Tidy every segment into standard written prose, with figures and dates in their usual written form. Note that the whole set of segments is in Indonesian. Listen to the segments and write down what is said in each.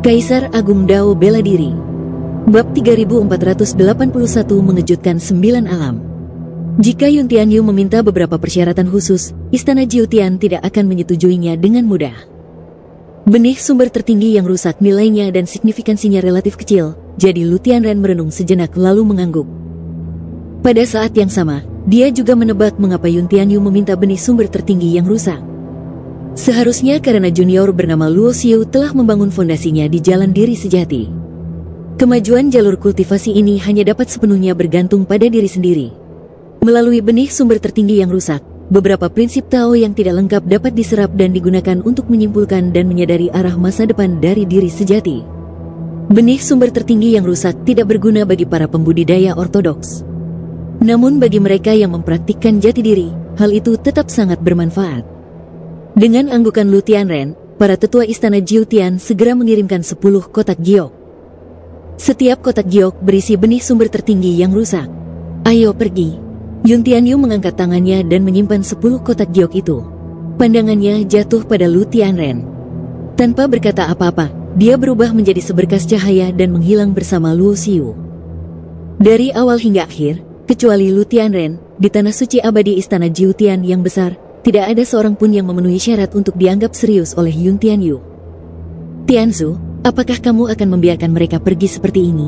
Kaisar Agung Dao bela diri. Bab 3481 mengejutkan 9 alam. Jika Yun Tianyu meminta beberapa persyaratan khusus, Istana Jiutian tidak akan menyetujuinya dengan mudah. Benih sumber tertinggi yang rusak nilainya dan signifikansinya relatif kecil, jadi Lu Tianren merenung sejenak lalu mengangguk. Pada saat yang sama, dia juga menebak mengapa Yun Tianyu meminta benih sumber tertinggi yang rusak. Seharusnya karena junior bernama Luo Xiu telah membangun fondasinya di jalan diri sejati. Kemajuan jalur kultivasi ini hanya dapat sepenuhnya bergantung pada diri sendiri. Melalui benih sumber tertinggi yang rusak, beberapa prinsip Tao yang tidak lengkap dapat diserap dan digunakan untuk menyimpulkan dan menyadari arah masa depan dari diri sejati. Benih sumber tertinggi yang rusak tidak berguna bagi para pembudidaya ortodoks. Namun bagi mereka yang mempraktikkan jati diri, hal itu tetap sangat bermanfaat. Dengan anggukan Lu Tianren, para tetua istana Jiutian segera mengirimkan 10 kotak giok. Setiap kotak giok berisi benih sumber tertinggi yang rusak. Ayo pergi. Yun Tianyu mengangkat tangannya dan menyimpan 10 kotak giok itu. Pandangannya jatuh pada Lu Tianren. Tanpa berkata apa-apa, dia berubah menjadi seberkas cahaya dan menghilang bersama Luo Xiu. Dari awal hingga akhir, kecuali Lu Tianren, di tanah suci abadi istana Jiutian yang besar, tidak ada seorang pun yang memenuhi syarat untuk dianggap serius oleh Yun Tianyu. Tianzu, apakah kamu akan membiarkan mereka pergi seperti ini?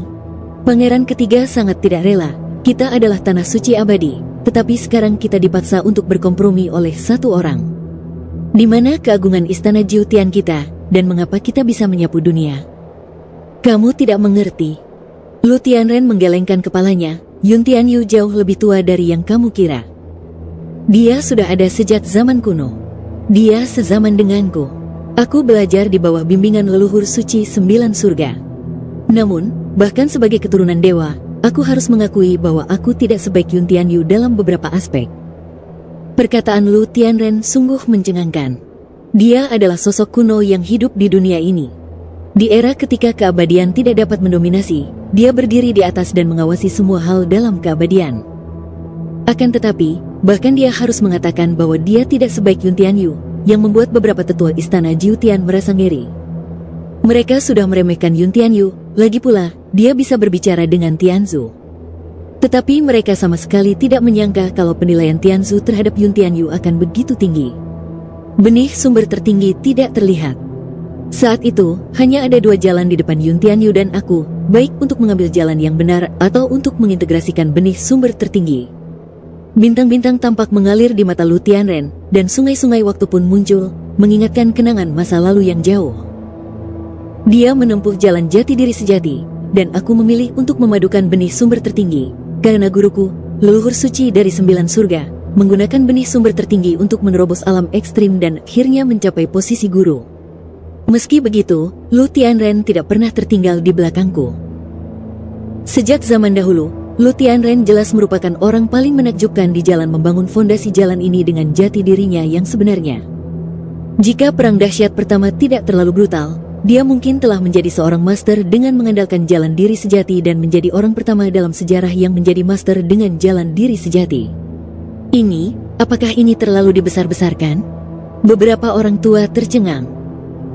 Pangeran ketiga sangat tidak rela. Kita adalah tanah suci abadi, tetapi sekarang kita dipaksa untuk berkompromi oleh satu orang. Di mana keagungan istana Jiutian kita, dan mengapa kita bisa menyapu dunia? Kamu tidak mengerti. Lu Tianren menggelengkan kepalanya. Yun Tianyu jauh lebih tua dari yang kamu kira. Dia sudah ada sejak zaman kuno. Dia sezaman denganku. Aku belajar di bawah bimbingan leluhur suci 9 surga. Namun, bahkan sebagai keturunan dewa, aku harus mengakui bahwa aku tidak sebaik Yun Tianyu dalam beberapa aspek. Perkataan Lu Tianren sungguh mencengangkan. Dia adalah sosok kuno yang hidup di dunia ini. Di era ketika keabadian tidak dapat mendominasi, dia berdiri di atas dan mengawasi semua hal dalam keabadian. Akan tetapi, bahkan dia harus mengatakan bahwa dia tidak sebaik Yun Tianyu, yang membuat beberapa tetua istana Jiutian merasa ngeri. Mereka sudah meremehkan Yun Tianyu, lagi pula, dia bisa berbicara dengan Tianzu. Tetapi mereka sama sekali tidak menyangka kalau penilaian Tianzu terhadap Yun Tianyu akan begitu tinggi. Benih sumber tertinggi tidak terlihat. Saat itu, hanya ada 2 jalan di depan Yun Tianyu dan aku, baik untuk mengambil jalan yang benar atau untuk mengintegrasikan benih sumber tertinggi. Bintang-bintang tampak mengalir di mata Lu Tianren, dan sungai-sungai waktu pun muncul, mengingatkan kenangan masa lalu yang jauh. Dia menempuh jalan jati diri sejati, dan aku memilih untuk memadukan benih sumber tertinggi, karena guruku, leluhur suci dari 9 surga, menggunakan benih sumber tertinggi untuk menerobos alam ekstrim dan akhirnya mencapai posisi guru. Meski begitu, Lu Tianren tidak pernah tertinggal di belakangku. Sejak zaman dahulu, Lu Tianren jelas merupakan orang paling menakjubkan di jalan membangun fondasi jalan ini dengan jati dirinya yang sebenarnya. Jika perang dahsyat pertama tidak terlalu brutal, dia mungkin telah menjadi seorang master dengan mengandalkan jalan diri sejati dan menjadi orang pertama dalam sejarah yang menjadi master dengan jalan diri sejati. Apakah ini terlalu dibesar-besarkan? Beberapa orang tua tercengang.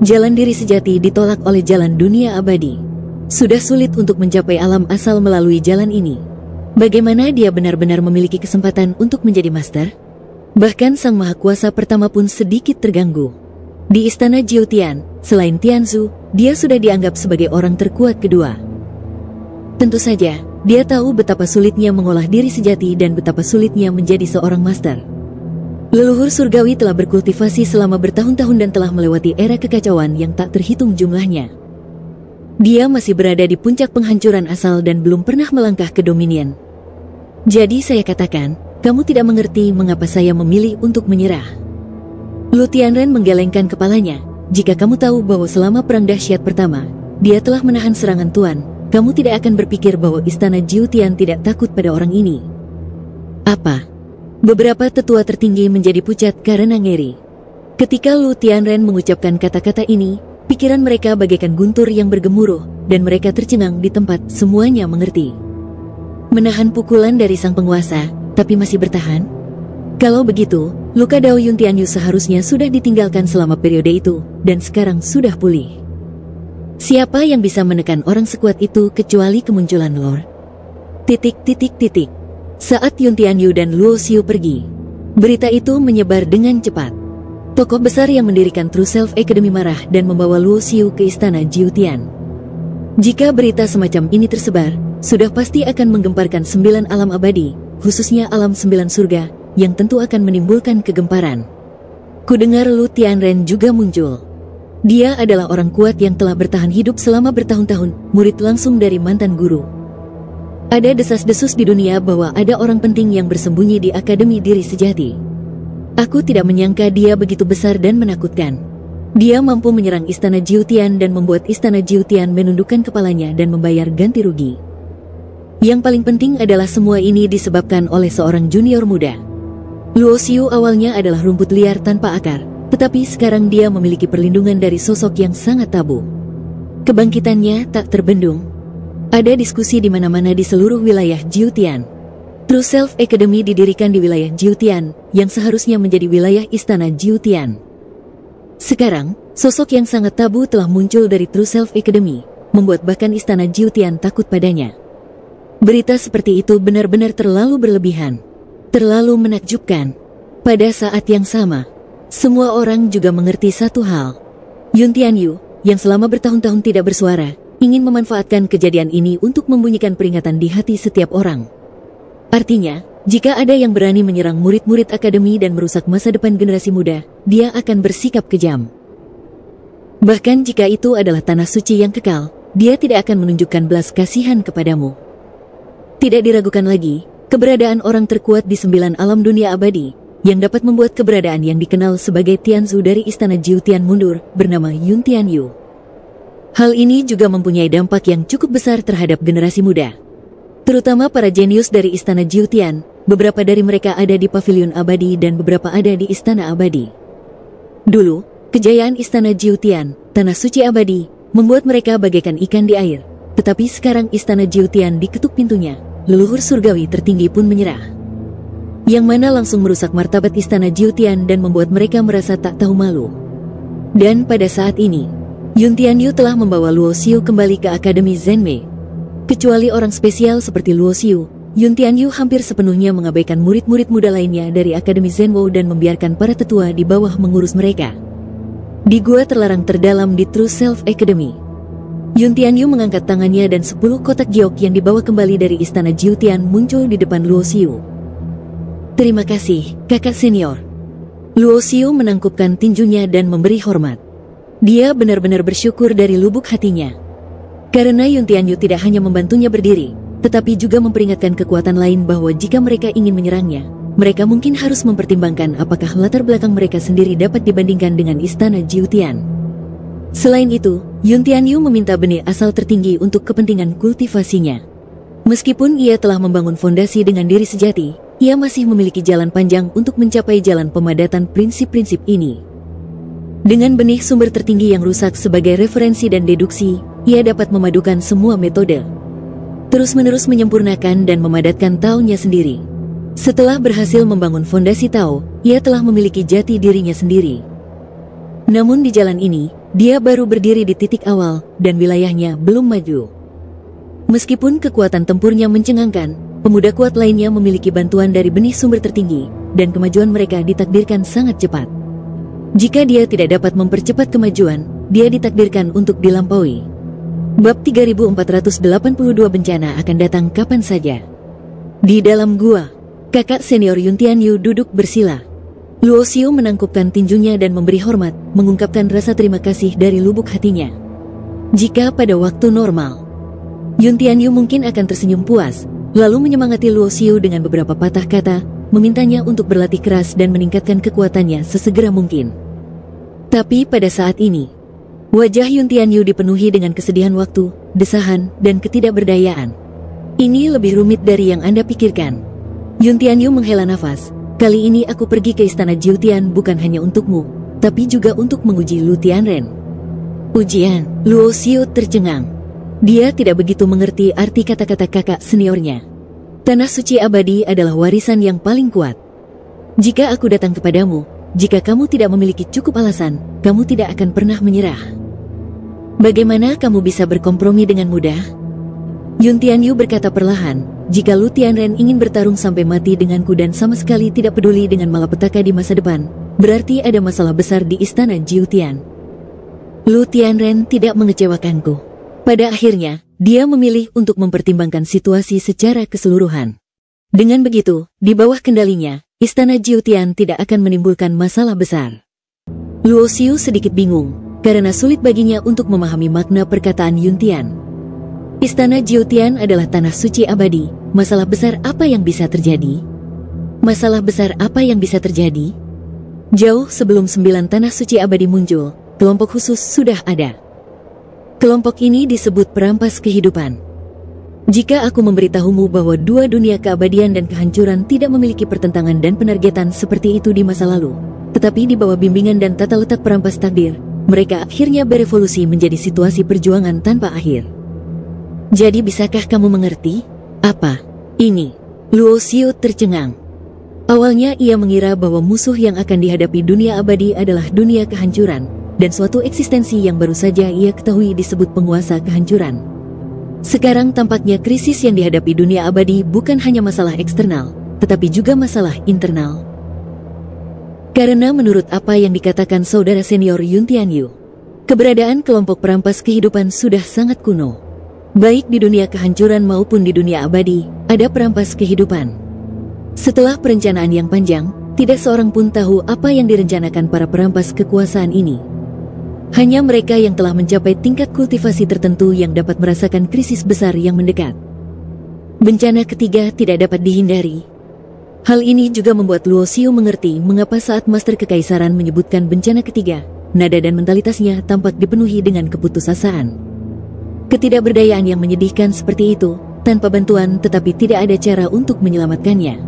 Jalan diri sejati ditolak oleh jalan dunia abadi. Sudah sulit untuk mencapai alam asal melalui jalan ini. Bagaimana dia benar-benar memiliki kesempatan untuk menjadi master? Bahkan Sang Maha Kuasa pertama pun sedikit terganggu. Di istana Jiutian, selain Tianzu, dia sudah dianggap sebagai orang terkuat kedua. Tentu saja, dia tahu betapa sulitnya mengolah diri sejati dan betapa sulitnya menjadi seorang master. Leluhur surgawi telah berkultivasi selama bertahun-tahun dan telah melewati era kekacauan yang tak terhitung jumlahnya. Dia masih berada di puncak penghancuran asal dan belum pernah melangkah ke dominion. Jadi saya katakan, kamu tidak mengerti mengapa saya memilih untuk menyerah. Lu Tianren menggelengkan kepalanya. Jika kamu tahu bahwa selama perang dahsyat pertama, dia telah menahan serangan Tuan, kamu tidak akan berpikir bahwa istana Jiutian tidak takut pada orang ini. Apa? Beberapa tetua tertinggi menjadi pucat karena ngeri. Ketika Lu Tianren mengucapkan kata-kata ini, pikiran mereka bagaikan guntur yang bergemuruh, dan mereka tercengang di tempat. Semuanya mengerti. Menahan pukulan dari sang penguasa, tapi masih bertahan? Kalau begitu, luka Dao Yun Tianyu seharusnya sudah ditinggalkan selama periode itu, dan sekarang sudah pulih. Siapa yang bisa menekan orang sekuat itu kecuali kemunculan Lord? Saat Yun Tianyu dan Luo Xiu pergi, berita itu menyebar dengan cepat. Tokoh besar yang mendirikan True Self Academy marah dan membawa Luo Xiu ke istana Jiutian. Jika berita semacam ini tersebar, sudah pasti akan menggemparkan 9 alam abadi, khususnya alam 9 surga, yang tentu akan menimbulkan kegemparan. Kudengar Lu Tianren juga muncul. Dia adalah orang kuat yang telah bertahan hidup selama bertahun-tahun, murid langsung dari mantan guru. Ada desas-desus di dunia bahwa ada orang penting yang bersembunyi di Akademi Diri Sejati. Aku tidak menyangka dia begitu besar dan menakutkan. Dia mampu menyerang istana Jiutian dan membuat istana Jiutian menundukkan kepalanya dan membayar ganti rugi. Yang paling penting adalah semua ini disebabkan oleh seorang junior muda. Luo Xiu awalnya adalah rumput liar tanpa akar, tetapi sekarang dia memiliki perlindungan dari sosok yang sangat tabu. Kebangkitannya tak terbendung. Ada diskusi di mana-mana di seluruh wilayah Jiutian. True Self Academy didirikan di wilayah Jiutian, yang seharusnya menjadi wilayah istana Jiutian. Sekarang, sosok yang sangat tabu telah muncul dari True Self Academy, membuat bahkan istana Jiutian takut padanya. Berita seperti itu benar-benar terlalu berlebihan, terlalu menakjubkan. Pada saat yang sama, semua orang juga mengerti satu hal. Yun Tianyu, yang selama bertahun-tahun tidak bersuara, ingin memanfaatkan kejadian ini untuk membunyikan peringatan di hati setiap orang. Artinya, jika ada yang berani menyerang murid-murid akademi dan merusak masa depan generasi muda, dia akan bersikap kejam. Bahkan jika itu adalah tanah suci yang kekal, dia tidak akan menunjukkan belas kasihan kepadamu. Tidak diragukan lagi, keberadaan orang terkuat di 9 alam dunia abadi, yang dapat membuat keberadaan yang dikenal sebagai Tianzu dari istana Jiutian mundur, bernama Yun Tianyu. Hal ini juga mempunyai dampak yang cukup besar terhadap generasi muda. Terutama para jenius dari istana Jiutian, beberapa dari mereka ada di pavilion abadi dan beberapa ada di istana abadi. Dulu, kejayaan istana Jiutian, tanah suci abadi, membuat mereka bagaikan ikan di air. Tetapi sekarang istana Jiutian diketuk pintunya, leluhur surgawi tertinggi pun menyerah. Yang mana langsung merusak martabat istana Jiutian dan membuat mereka merasa tak tahu malu. Dan pada saat ini, Yun Tianyu telah membawa Luo Xiu kembali ke Akademi Zenmei. Kecuali orang spesial seperti Luo Xiu, Yun Tianyu hampir sepenuhnya mengabaikan murid-murid muda lainnya dari Akademi Zenwo dan membiarkan para tetua di bawah mengurus mereka. Di gua terlarang terdalam di True Self Academy, Yun Tianyu mengangkat tangannya dan 10 kotak giok yang dibawa kembali dari istana Jiutian muncul di depan Luo Xiu. Terima kasih, kakak senior. Luo Xiu menangkupkan tinjunya dan memberi hormat. Dia benar-benar bersyukur dari lubuk hatinya. Karena Yun Tianyu tidak hanya membantunya berdiri, tetapi juga memperingatkan kekuatan lain bahwa jika mereka ingin menyerangnya, mereka mungkin harus mempertimbangkan apakah latar belakang mereka sendiri dapat dibandingkan dengan istana Jiutian. Selain itu, Yun Tianyu meminta benih asal tertinggi untuk kepentingan kultivasinya. Meskipun ia telah membangun fondasi dengan diri sejati, ia masih memiliki jalan panjang untuk mencapai jalan pemadatan prinsip-prinsip ini. Dengan benih sumber tertinggi yang rusak sebagai referensi dan deduksi, ia dapat memadukan semua metode. Terus-menerus menyempurnakan dan memadatkan Tao-nya sendiri. Setelah berhasil membangun fondasi Tao, ia telah memiliki jati dirinya sendiri. Namun di jalan ini, dia baru berdiri di titik awal dan wilayahnya belum maju. Meskipun kekuatan tempurnya mencengangkan, pemuda kuat lainnya memiliki bantuan dari benih sumber tertinggi, dan kemajuan mereka ditakdirkan sangat cepat. Jika dia tidak dapat mempercepat kemajuan, dia ditakdirkan untuk dilampaui. Bab 3482 bencana akan datang kapan saja. Di dalam gua, kakak senior Yun Tianyu duduk bersila. Luo Xiu menangkupkan tinjunya dan memberi hormat, mengungkapkan rasa terima kasih dari lubuk hatinya. Jika pada waktu normal, Yun Tianyu mungkin akan tersenyum puas, lalu menyemangati Luo Xiu dengan beberapa patah kata, memintanya untuk berlatih keras dan meningkatkan kekuatannya sesegera mungkin. Tapi pada saat ini, wajah Yun Tianyu dipenuhi dengan kesedihan waktu, desahan, dan ketidakberdayaan. Ini lebih rumit dari yang Anda pikirkan. Yun Tianyu menghela nafas. Kali ini aku pergi ke istana Jiutian bukan hanya untukmu, tapi juga untuk menguji Lu Tianren. Ujian, Luo Xiu tercengang. Dia tidak begitu mengerti arti kata-kata kakak seniornya. Tanah suci abadi adalah warisan yang paling kuat. Jika aku datang kepadamu, jika kamu tidak memiliki cukup alasan, kamu tidak akan pernah menyerah. Bagaimana kamu bisa berkompromi dengan mudah? Yun Tianyu berkata perlahan, jika Lu Tianren ingin bertarung sampai mati denganku dan sama sekali tidak peduli dengan malapetaka di masa depan, berarti ada masalah besar di istana Jiutian. Lu Tianren tidak mengecewakanku. Pada akhirnya, dia memilih untuk mempertimbangkan situasi secara keseluruhan. Dengan begitu, di bawah kendalinya, istana Jiutian tidak akan menimbulkan masalah besar. Luo Xiu sedikit bingung, karena sulit baginya untuk memahami makna perkataan Yun Tian. Istana Jiutian adalah tanah suci abadi, masalah besar apa yang bisa terjadi? Masalah besar apa yang bisa terjadi? Jauh sebelum 9 tanah suci abadi muncul, kelompok khusus sudah ada. Kelompok ini disebut perampas kehidupan. Jika aku memberitahumu bahwa 2 dunia keabadian dan kehancuran tidak memiliki pertentangan dan penargetan seperti itu di masa lalu, tetapi di bawah bimbingan dan tata letak perampas takdir, mereka akhirnya berevolusi menjadi situasi perjuangan tanpa akhir. Jadi bisakah kamu mengerti? Apa ini? Luo Xiu tercengang. Awalnya ia mengira bahwa musuh yang akan dihadapi dunia abadi adalah dunia kehancuran, dan suatu eksistensi yang baru saja ia ketahui disebut penguasa kehancuran. Sekarang tampaknya krisis yang dihadapi dunia abadi bukan hanya masalah eksternal, tetapi juga masalah internal. Karena menurut apa yang dikatakan saudara senior Yun Tianyu, keberadaan kelompok perampas kehidupan sudah sangat kuno. Baik di dunia kehancuran maupun di dunia abadi, ada perampas kehidupan. Setelah perencanaan yang panjang, tidak seorang pun tahu apa yang direncanakan para perampas kekuasaan ini. Hanya mereka yang telah mencapai tingkat kultivasi tertentu yang dapat merasakan krisis besar yang mendekat. Bencana ketiga tidak dapat dihindari. Hal ini juga membuat Luo Xiu mengerti mengapa saat Master Kekaisaran menyebutkan bencana ketiga, nada dan mentalitasnya tampak dipenuhi dengan keputusasaan. Ketidakberdayaan yang menyedihkan seperti itu, tanpa bantuan tetapi tidak ada cara untuk menyelamatkannya.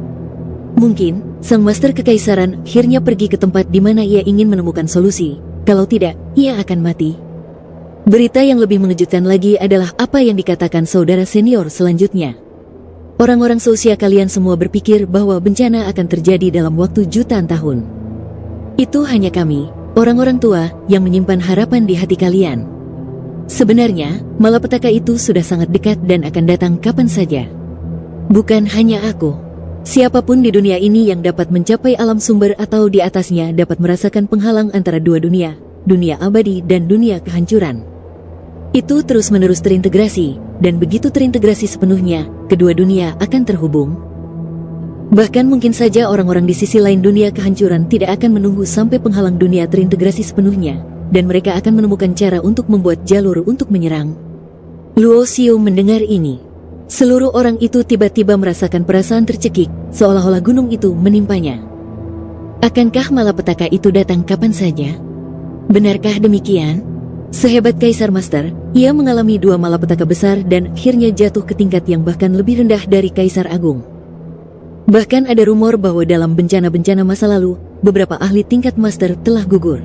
Mungkin, sang Master Kekaisaran akhirnya pergi ke tempat di mana ia ingin menemukan solusi, kalau tidak, ia akan mati. Berita yang lebih mengejutkan lagi adalah apa yang dikatakan saudara senior selanjutnya. Orang-orang seusia kalian semua berpikir bahwa bencana akan terjadi dalam waktu jutaan tahun. Itu hanya kami, orang-orang tua, yang menyimpan harapan di hati kalian. Sebenarnya, malapetaka itu sudah sangat dekat dan akan datang kapan saja. Bukan hanya aku. Siapapun di dunia ini yang dapat mencapai alam sumber atau di atasnya dapat merasakan penghalang antara 2 dunia, dunia abadi dan dunia kehancuran. Itu terus-menerus terintegrasi, dan begitu terintegrasi sepenuhnya, kedua dunia akan terhubung. Bahkan mungkin saja orang-orang di sisi lain dunia kehancuran tidak akan menunggu sampai penghalang dunia terintegrasi sepenuhnya, dan mereka akan menemukan cara untuk membuat jalur untuk menyerang. Luo Xiu mendengar ini. Seluruh orang itu tiba-tiba merasakan perasaan tercekik, seolah-olah gunung itu menimpanya. Akankah malapetaka itu datang kapan saja? Benarkah demikian? Sehebat Kaisar Master, ia mengalami 2 malapetaka besar dan akhirnya jatuh ke tingkat yang bahkan lebih rendah dari Kaisar Agung. Bahkan ada rumor bahwa dalam bencana-bencana masa lalu, beberapa ahli tingkat Master telah gugur.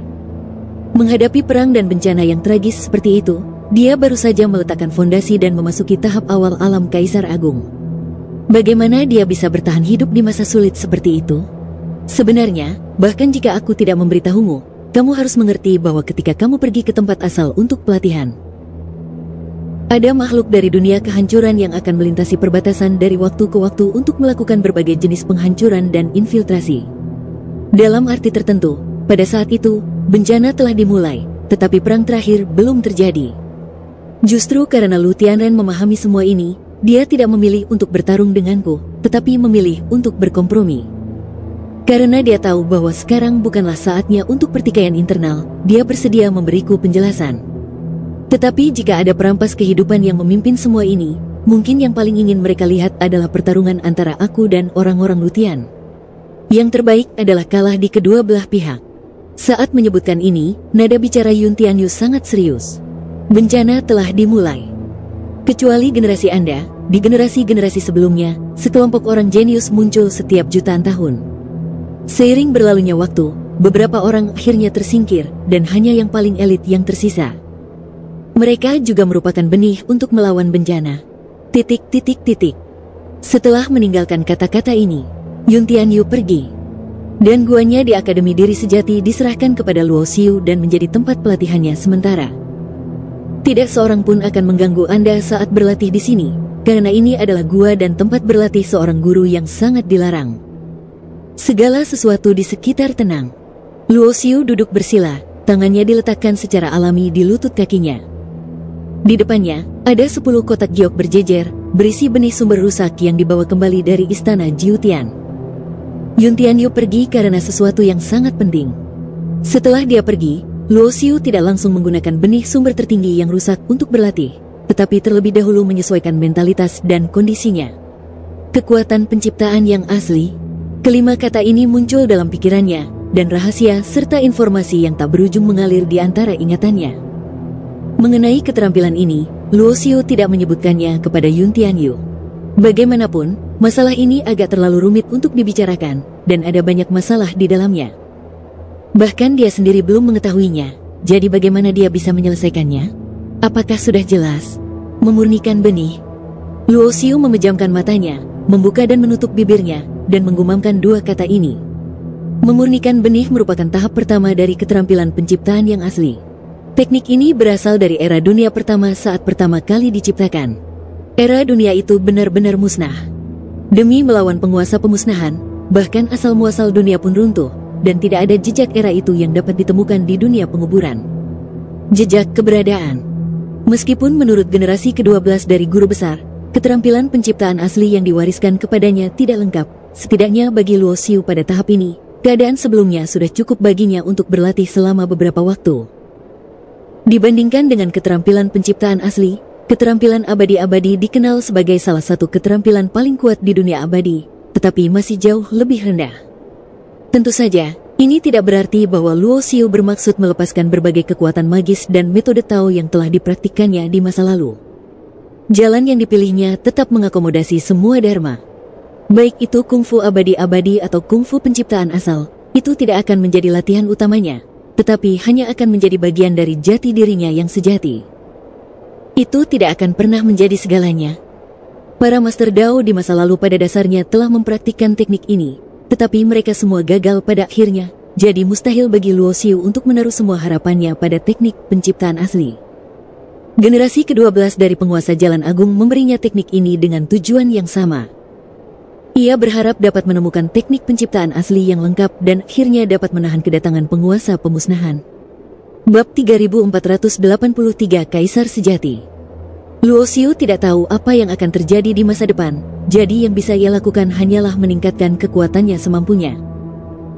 Menghadapi perang dan bencana yang tragis seperti itu, dia baru saja meletakkan fondasi dan memasuki tahap awal alam Kaisar Agung. Bagaimana dia bisa bertahan hidup di masa sulit seperti itu? Sebenarnya, bahkan jika aku tidak memberitahumu, kamu harus mengerti bahwa ketika kamu pergi ke tempat asal untuk pelatihan, ada makhluk dari dunia kehancuran yang akan melintasi perbatasan dari waktu ke waktu untuk melakukan berbagai jenis penghancuran dan infiltrasi. Dalam arti tertentu, pada saat itu, bencana telah dimulai, tetapi perang terakhir belum terjadi. Justru karena Lu Tianren memahami semua ini, dia tidak memilih untuk bertarung denganku, tetapi memilih untuk berkompromi. Karena dia tahu bahwa sekarang bukanlah saatnya untuk pertikaian internal, dia bersedia memberiku penjelasan. Tetapi jika ada perampas kehidupan yang memimpin semua ini, mungkin yang paling ingin mereka lihat adalah pertarungan antara aku dan orang-orang Lu Tian. Yang terbaik adalah kalah di kedua belah pihak. Saat menyebutkan ini, nada bicara Yun Tianyu sangat serius. Bencana telah dimulai. Kecuali generasi Anda, di generasi-generasi sebelumnya, sekelompok orang jenius muncul setiap jutaan tahun. Seiring berlalunya waktu, beberapa orang akhirnya tersingkir, dan hanya yang paling elit yang tersisa. Mereka juga merupakan benih untuk melawan bencana. ... Setelah meninggalkan kata-kata ini, Yun Tianyu pergi. Dan guanya di Akademi Diri Sejati diserahkan kepada Luo Xiu dan menjadi tempat pelatihannya sementara. Tidak seorang pun akan mengganggu Anda saat berlatih di sini, karena ini adalah gua dan tempat berlatih seorang guru yang sangat dilarang. Segala sesuatu di sekitar tenang. Luo Xiu duduk bersila, tangannya diletakkan secara alami di lutut kakinya. Di depannya, ada 10 kotak giok berjejer, berisi benih sumber rusak yang dibawa kembali dari istana Jiutian. Yun Tianyu pergi karena sesuatu yang sangat penting. Setelah dia pergi, Luo Xiu tidak langsung menggunakan benih sumber tertinggi yang rusak untuk berlatih, tetapi terlebih dahulu menyesuaikan mentalitas dan kondisinya. Kekuatan penciptaan yang asli. Kelima kata ini muncul dalam pikirannya, dan rahasia serta informasi yang tak berujung mengalir di antara ingatannya. Mengenai keterampilan ini, Luo Xiu tidak menyebutkannya kepada Yun Tianyu. Bagaimanapun, masalah ini agak terlalu rumit untuk dibicarakan, dan ada banyak masalah di dalamnya. Bahkan dia sendiri belum mengetahuinya, jadi bagaimana dia bisa menyelesaikannya? Apakah sudah jelas? Memurnikan benih. Luo Xiu memejamkan matanya, membuka dan menutup bibirnya, dan menggumamkan 2 kata ini. Memurnikan benih merupakan tahap pertama dari keterampilan penciptaan yang asli. Teknik ini berasal dari era dunia pertama saat pertama kali diciptakan. Era dunia itu benar-benar musnah. Demi melawan penguasa pemusnahan, bahkan asal-muasal dunia pun runtuh, dan tidak ada jejak era itu yang dapat ditemukan di dunia penguburan. Jejak keberadaan. Meskipun menurut generasi ke-12 dari guru besar, keterampilan penciptaan asli yang diwariskan kepadanya tidak lengkap, setidaknya bagi Luo Xiu pada tahap ini, keadaan sebelumnya sudah cukup baginya untuk berlatih selama beberapa waktu. Dibandingkan dengan keterampilan penciptaan asli, keterampilan abadi-abadi dikenal sebagai salah satu keterampilan paling kuat di dunia abadi, tetapi masih jauh lebih rendah. Tentu saja, ini tidak berarti bahwa Luo Xiu bermaksud melepaskan berbagai kekuatan magis dan metode Tao yang telah dipraktikkannya di masa lalu. Jalan yang dipilihnya tetap mengakomodasi semua dharma. Baik itu kungfu abadi-abadi atau kungfu penciptaan asal, itu tidak akan menjadi latihan utamanya, tetapi hanya akan menjadi bagian dari jati dirinya yang sejati. Itu tidak akan pernah menjadi segalanya. Para Master Dao di masa lalu pada dasarnya telah mempraktikkan teknik ini, tetapi mereka semua gagal pada akhirnya, jadi mustahil bagi Luo Xiu untuk menaruh semua harapannya pada teknik penciptaan asli. Generasi ke-12 dari penguasa Jalan Agung memberinya teknik ini dengan tujuan yang sama. Ia berharap dapat menemukan teknik penciptaan asli yang lengkap dan akhirnya dapat menahan kedatangan penguasa pemusnahan. Bab 3483 Kaisar Sejati. Luo Xiu tidak tahu apa yang akan terjadi di masa depan, jadi yang bisa ia lakukan hanyalah meningkatkan kekuatannya semampunya.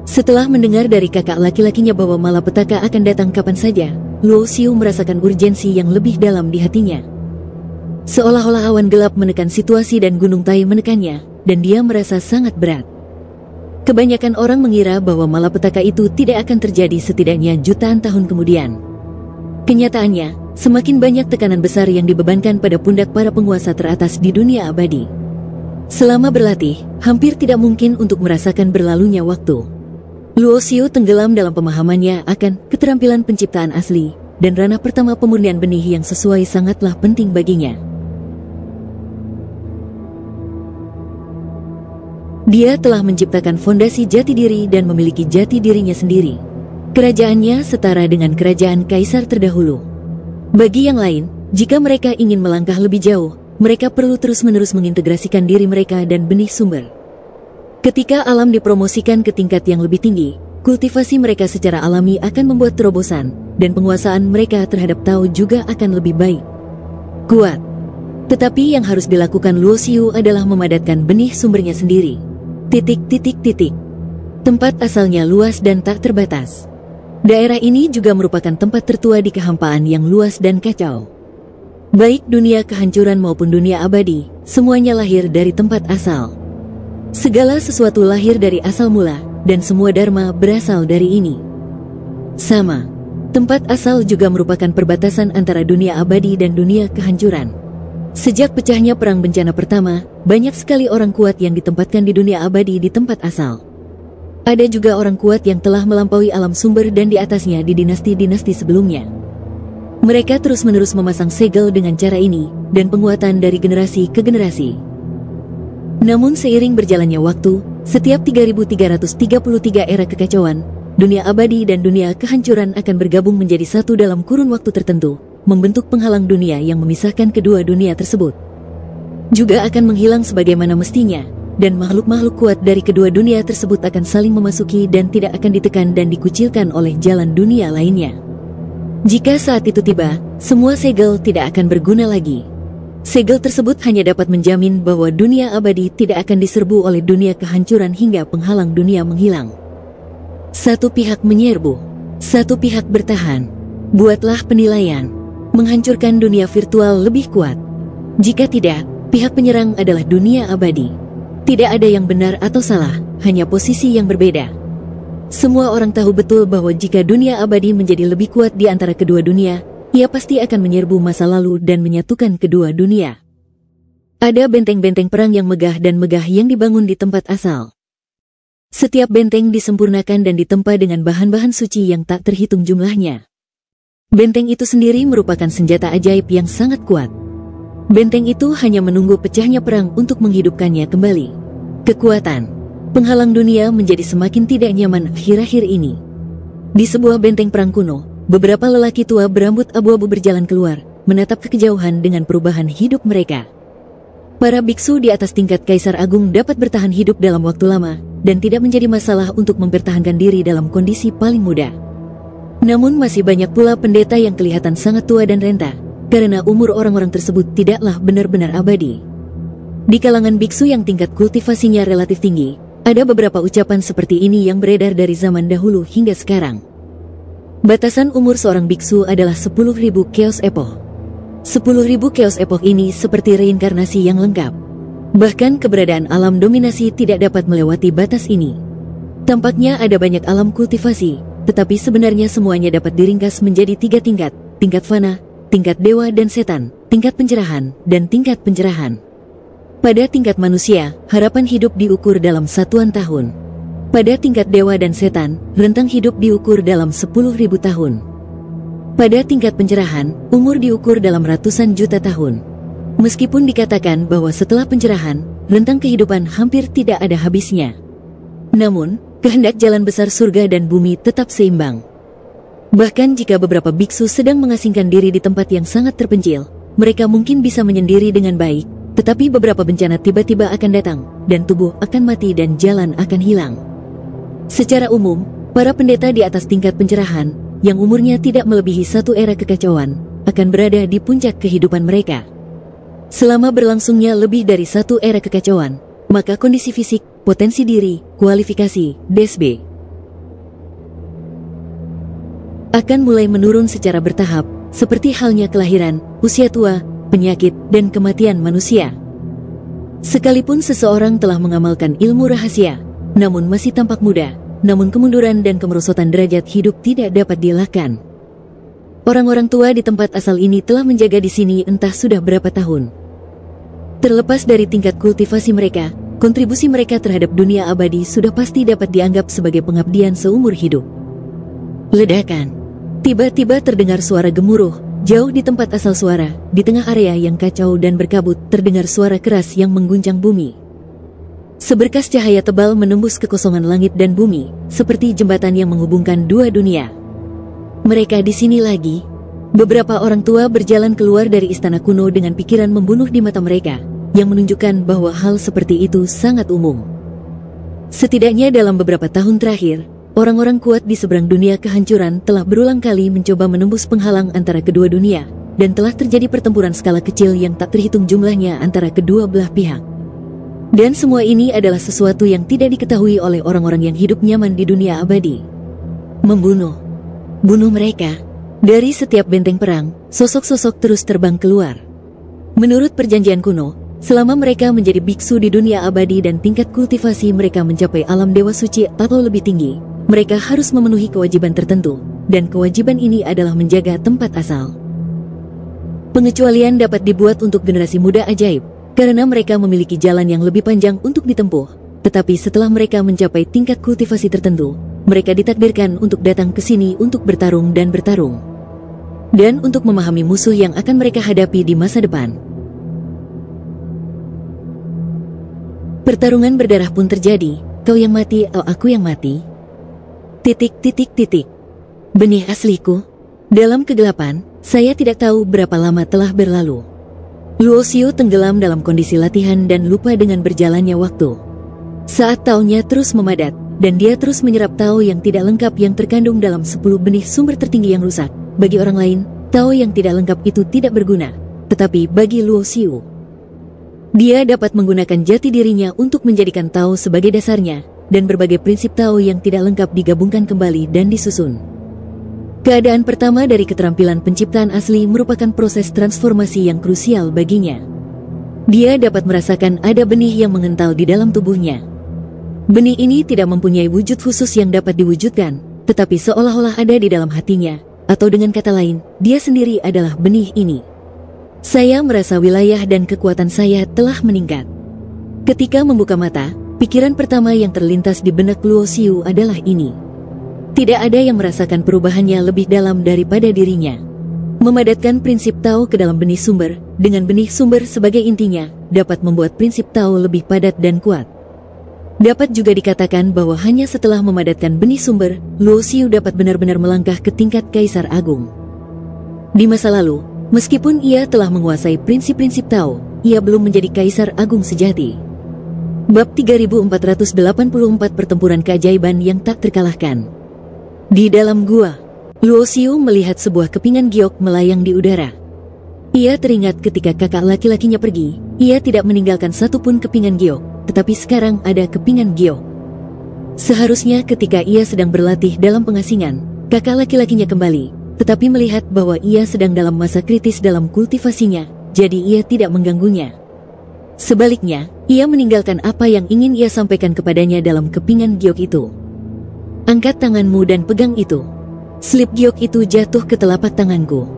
Setelah mendengar dari kakak laki-lakinya bahwa malapetaka akan datang kapan saja, Luo Xiu merasakan urgensi yang lebih dalam di hatinya. Seolah-olah awan gelap menekan situasi dan gunung Tai menekannya, dan dia merasa sangat berat. Kebanyakan orang mengira bahwa malapetaka itu tidak akan terjadi setidaknya jutaan tahun kemudian. Kenyataannya, semakin banyak tekanan besar yang dibebankan pada pundak para penguasa teratas di dunia abadi. Selama berlatih, hampir tidak mungkin untuk merasakan berlalunya waktu. Luo Xiu tenggelam dalam pemahamannya akan keterampilan penciptaan asli, dan ranah pertama pemurnian benih yang sesuai sangatlah penting baginya. Dia telah menciptakan fondasi jati diri dan memiliki jati dirinya sendiri. Kerajaannya setara dengan kerajaan kaisar terdahulu. Bagi yang lain, jika mereka ingin melangkah lebih jauh, mereka perlu terus-menerus mengintegrasikan diri mereka dan benih sumber. Ketika alam dipromosikan ke tingkat yang lebih tinggi, kultivasi mereka secara alami akan membuat terobosan, dan penguasaan mereka terhadap Tao juga akan lebih baik. Kuat. Tetapi yang harus dilakukan Luo Xiu adalah memadatkan benih sumbernya sendiri. Tempat asalnya luas dan tak terbatas. Daerah ini juga merupakan tempat tertua di kehampaan yang luas dan kacau. Baik dunia kehancuran maupun dunia abadi, semuanya lahir dari tempat asal. Segala sesuatu lahir dari asal mula, dan semua dharma berasal dari ini. Sama, tempat asal juga merupakan perbatasan antara dunia abadi dan dunia kehancuran. Sejak pecahnya perang bencana pertama, banyak sekali orang kuat yang ditempatkan di dunia abadi di tempat asal. Ada juga orang kuat yang telah melampaui alam sumber dan di atasnya di dinasti-dinasti sebelumnya. Mereka terus-menerus memasang segel dengan cara ini, dan penguatan dari generasi ke generasi. Namun seiring berjalannya waktu, setiap 3333 era kekacauan, dunia abadi dan dunia kehancuran akan bergabung menjadi satu dalam kurun waktu tertentu, membentuk penghalang dunia yang memisahkan kedua dunia tersebut. Juga akan menghilang sebagaimana mestinya, dan makhluk-makhluk kuat dari kedua dunia tersebut akan saling memasuki dan tidak akan ditekan dan dikucilkan oleh jalan dunia lainnya. Jika saat itu tiba, semua segel tidak akan berguna lagi. Segel tersebut hanya dapat menjamin bahwa dunia abadi tidak akan diserbu oleh dunia kehancuran hingga penghalang dunia menghilang. Satu pihak menyerbu, satu pihak bertahan. Buatlah penilaian. Menghancurkan dunia virtual lebih kuat. Jika tidak, pihak penyerang adalah dunia abadi. Tidak ada yang benar atau salah, hanya posisi yang berbeda. Semua orang tahu betul bahwa jika dunia abadi menjadi lebih kuat di antara kedua dunia, ia pasti akan menyerbu masa lalu dan menyatukan kedua dunia. Ada benteng-benteng perang yang megah dan megah yang dibangun di tempat asal. Setiap benteng disempurnakan dan ditempa dengan bahan-bahan suci yang tak terhitung jumlahnya. Benteng itu sendiri merupakan senjata ajaib yang sangat kuat. Benteng itu hanya menunggu pecahnya perang untuk menghidupkannya kembali. Kekuatan penghalang dunia menjadi semakin tidak nyaman akhir-akhir ini. Di sebuah benteng perang kuno, beberapa lelaki tua berambut abu-abu berjalan keluar, menatap ke kejauhan dengan perubahan hidup mereka. Para biksu di atas tingkat Kaisar Agung dapat bertahan hidup dalam waktu lama, dan tidak menjadi masalah untuk mempertahankan diri dalam kondisi paling muda. Namun masih banyak pula pendeta yang kelihatan sangat tua dan renta, karena umur orang-orang tersebut tidaklah benar-benar abadi. Di kalangan biksu yang tingkat kultivasinya relatif tinggi, ada beberapa ucapan seperti ini yang beredar dari zaman dahulu hingga sekarang. Batasan umur seorang biksu adalah 10.000 Chaos Epoch. 10.000 Chaos Epoch ini seperti reinkarnasi yang lengkap. Bahkan keberadaan alam dominasi tidak dapat melewati batas ini. Tampaknya ada banyak alam kultivasi, tetapi sebenarnya semuanya dapat diringkas menjadi 3 tingkat, tingkat fana, tingkat dewa dan setan, tingkat pencerahan, dan tingkat pencerahan. Pada tingkat manusia, harapan hidup diukur dalam satuan tahun. Pada tingkat dewa dan setan, rentang hidup diukur dalam 10.000 tahun. Pada tingkat pencerahan, umur diukur dalam ratusan juta tahun. Meskipun dikatakan bahwa setelah pencerahan, rentang kehidupan hampir tidak ada habisnya. Namun, kehendak jalan besar surga dan bumi tetap seimbang. Bahkan jika beberapa biksu sedang mengasingkan diri di tempat yang sangat terpencil, mereka mungkin bisa menyendiri dengan baik, tetapi beberapa bencana tiba-tiba akan datang, dan tubuh akan mati dan jalan akan hilang. Secara umum, para pendeta di atas tingkat pencerahan, yang umurnya tidak melebihi satu era kekacauan, akan berada di puncak kehidupan mereka. Selama berlangsungnya lebih dari satu era kekacauan, maka kondisi fisik, potensi diri, kualifikasi, DSB akan mulai menurun secara bertahap, seperti halnya kelahiran, usia tua, penyakit, dan kematian manusia. Sekalipun seseorang telah mengamalkan ilmu rahasia, namun masih tampak muda, namun kemunduran dan kemerosotan derajat hidup tidak dapat dielakkan. Orang-orang tua di tempat asal ini telah menjaga di sini entah sudah berapa tahun. Terlepas dari tingkat kultivasi mereka, kontribusi mereka terhadap dunia abadi sudah pasti dapat dianggap sebagai pengabdian seumur hidup. Ledakan. Tiba-tiba terdengar suara gemuruh, jauh di tempat asal suara, di tengah area yang kacau dan berkabut terdengar suara keras yang mengguncang bumi. Seberkas cahaya tebal menembus kekosongan langit dan bumi, seperti jembatan yang menghubungkan dua dunia. Mereka di sini lagi. Beberapa orang tua berjalan keluar dari istana kuno dengan pikiran membunuh di mata mereka, yang menunjukkan bahwa hal seperti itu sangat umum. Setidaknya dalam beberapa tahun terakhir, orang-orang kuat di seberang dunia kehancuran telah berulang kali mencoba menembus penghalang antara kedua dunia, dan telah terjadi pertempuran skala kecil yang tak terhitung jumlahnya antara kedua belah pihak. Dan semua ini adalah sesuatu yang tidak diketahui oleh orang-orang yang hidup nyaman di dunia abadi. Membunuh. Bunuh mereka. Dari setiap benteng perang, sosok-sosok terus terbang keluar. Menurut perjanjian kuno, selama mereka menjadi biksu di dunia abadi dan tingkat kultivasi mereka mencapai alam dewa suci atau lebih tinggi, mereka harus memenuhi kewajiban tertentu, dan kewajiban ini adalah menjaga tempat asal. Pengecualian dapat dibuat untuk generasi muda ajaib, karena mereka memiliki jalan yang lebih panjang untuk ditempuh, tetapi setelah mereka mencapai tingkat kultivasi tertentu, mereka ditakdirkan untuk datang ke sini untuk bertarung dan bertarung. Dan untuk memahami musuh yang akan mereka hadapi di masa depan. Pertarungan berdarah pun terjadi, kau yang mati atau aku yang mati. Benih asliku. Dalam kegelapan, Saya tidak tahu berapa lama telah berlalu. Luo Xiu tenggelam dalam kondisi latihan dan lupa dengan berjalannya waktu. Saat taonya terus memadat, dan dia terus menyerap tao yang tidak lengkap yang terkandung dalam 10 benih sumber tertinggi yang rusak. Bagi orang lain, tao yang tidak lengkap itu tidak berguna. Tetapi bagi Luo Xiu, dia dapat menggunakan jati dirinya untuk menjadikan tao sebagai dasarnya, dan berbagai prinsip tao yang tidak lengkap digabungkan kembali dan disusun. Keadaan pertama dari keterampilan penciptaan asli merupakan proses transformasi yang krusial baginya. Dia dapat merasakan ada benih yang mengental di dalam tubuhnya. Benih ini tidak mempunyai wujud khusus yang dapat diwujudkan, tetapi seolah-olah ada di dalam hatinya, atau dengan kata lain, dia sendiri adalah benih ini. Saya merasa wilayah dan kekuatan saya telah meningkat. Ketika membuka mata, pikiran pertama yang terlintas di benak Luo Xiu adalah ini. Tidak ada yang merasakan perubahannya lebih dalam daripada dirinya. Memadatkan prinsip tao ke dalam benih sumber, dengan benih sumber sebagai intinya, dapat membuat prinsip tao lebih padat dan kuat. Dapat juga dikatakan bahwa hanya setelah memadatkan benih sumber, Luo Xiu dapat benar-benar melangkah ke tingkat Kaisar Agung. Di masa lalu, meskipun ia telah menguasai prinsip-prinsip Tao, ia belum menjadi Kaisar Agung sejati. Bab 3484 Pertempuran Keajaiban yang tak terkalahkan. Di dalam gua, Luo Xiu melihat sebuah kepingan giok melayang di udara. Ia teringat ketika kakak laki-lakinya pergi, ia tidak meninggalkan satupun kepingan giok, tetapi sekarang ada kepingan giok. Seharusnya ketika ia sedang berlatih dalam pengasingan, kakak laki-lakinya kembali, tetapi melihat bahwa ia sedang dalam masa kritis dalam kultivasinya, jadi ia tidak mengganggunya. Sebaliknya, ia meninggalkan apa yang ingin ia sampaikan kepadanya dalam kepingan giok itu. Angkat tanganmu dan pegang itu. Slip giok itu jatuh ke telapak tanganku.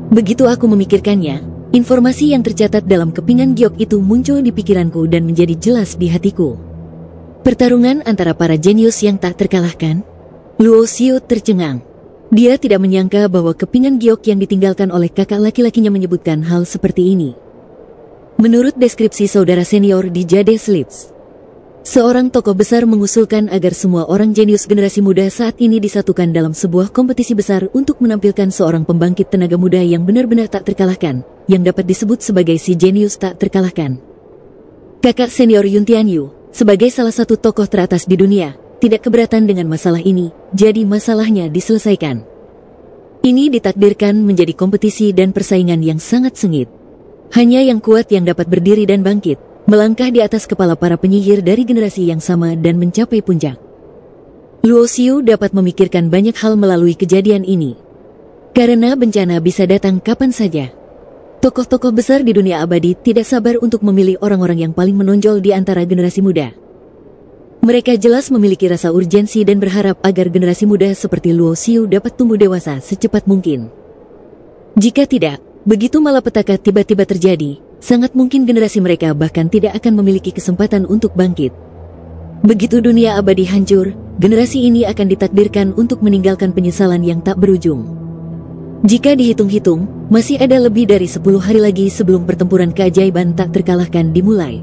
Begitu aku memikirkannya, informasi yang tercatat dalam kepingan giok itu muncul di pikiranku dan menjadi jelas di hatiku. Pertarungan antara para jenius yang tak terkalahkan. Luo Xiu tercengang. Dia tidak menyangka bahwa kepingan giok yang ditinggalkan oleh kakak laki-lakinya menyebutkan hal seperti ini. Menurut deskripsi saudara senior di Jade Slips, seorang tokoh besar mengusulkan agar semua orang jenius generasi muda saat ini disatukan dalam sebuah kompetisi besar untuk menampilkan seorang pembangkit tenaga muda yang benar-benar tak terkalahkan, yang dapat disebut sebagai si jenius tak terkalahkan. Kakak senior Yun Tianyu, sebagai salah satu tokoh teratas di dunia, tidak keberatan dengan masalah ini, jadi masalahnya diselesaikan. Ini ditakdirkan menjadi kompetisi dan persaingan yang sangat sengit. Hanya yang kuat yang dapat berdiri dan bangkit, melangkah di atas kepala para penyihir dari generasi yang sama dan mencapai puncak. Luo Xiu dapat memikirkan banyak hal melalui kejadian ini. Karena bencana bisa datang kapan saja. Tokoh-tokoh besar di dunia abadi tidak sabar untuk memilih orang-orang yang paling menonjol di antara generasi muda. Mereka jelas memiliki rasa urgensi dan berharap agar generasi muda seperti Luo Xiu dapat tumbuh dewasa secepat mungkin. Jika tidak, begitu malapetaka tiba-tiba terjadi, sangat mungkin generasi mereka bahkan tidak akan memiliki kesempatan untuk bangkit. Begitu dunia abadi hancur, generasi ini akan ditakdirkan untuk meninggalkan penyesalan yang tak berujung. Jika dihitung-hitung, masih ada lebih dari 10 hari lagi sebelum pertempuran keajaiban tak terkalahkan dimulai.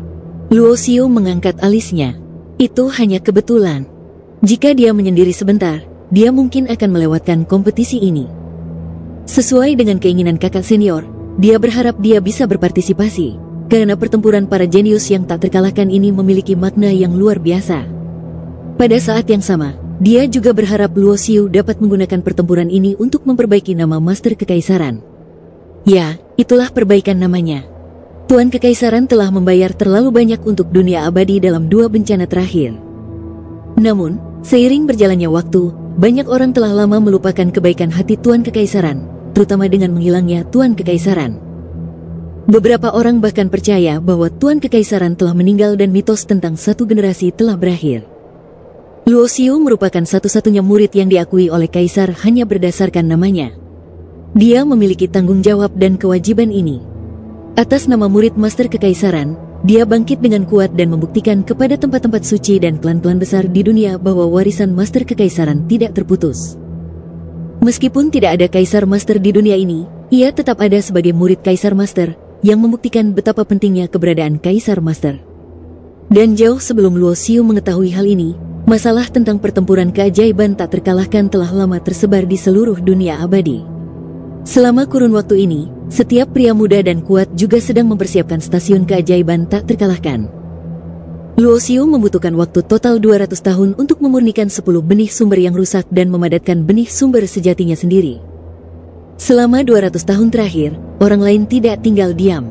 Luo Xiu mengangkat alisnya. Itu hanya kebetulan. Jika dia menyendiri sebentar, dia mungkin akan melewatkan kompetisi ini. Sesuai dengan keinginan kakak senior, dia berharap dia bisa berpartisipasi, karena pertempuran para jenius yang tak terkalahkan ini memiliki makna yang luar biasa. Pada saat yang sama, dia juga berharap Luo Xiu dapat menggunakan pertempuran ini untuk memperbaiki nama Master Kekaisaran. Ya, itulah perbaikan namanya. Tuan Kekaisaran telah membayar terlalu banyak untuk dunia abadi dalam 2 bencana terakhir. Namun, seiring berjalannya waktu, banyak orang telah lama melupakan kebaikan hati Tuan Kekaisaran, terutama dengan menghilangnya Tuan Kekaisaran. Beberapa orang bahkan percaya bahwa Tuan Kekaisaran telah meninggal dan mitos tentang satu generasi telah berakhir. Luo Xiu merupakan satu-satunya murid yang diakui oleh Kaisar hanya berdasarkan namanya. Dia memiliki tanggung jawab dan kewajiban ini. Atas nama murid Master Kekaisaran, dia bangkit dengan kuat dan membuktikan kepada tempat-tempat suci dan klan-klan besar di dunia bahwa warisan Master Kekaisaran tidak terputus. Meskipun tidak ada Kaisar Master di dunia ini, ia tetap ada sebagai murid Kaisar Master, yang membuktikan betapa pentingnya keberadaan Kaisar Master. Dan jauh sebelum Luo Xiu mengetahui hal ini, masalah tentang pertempuran keajaiban tak terkalahkan telah lama tersebar di seluruh dunia abadi. Selama kurun waktu ini, setiap pria muda dan kuat juga sedang mempersiapkan stasiun keajaiban tak terkalahkan. Luo Xiu membutuhkan waktu total 200 tahun untuk memurnikan 10 benih sumber yang rusak dan memadatkan benih sumber sejatinya sendiri. Selama 200 tahun terakhir, orang lain tidak tinggal diam.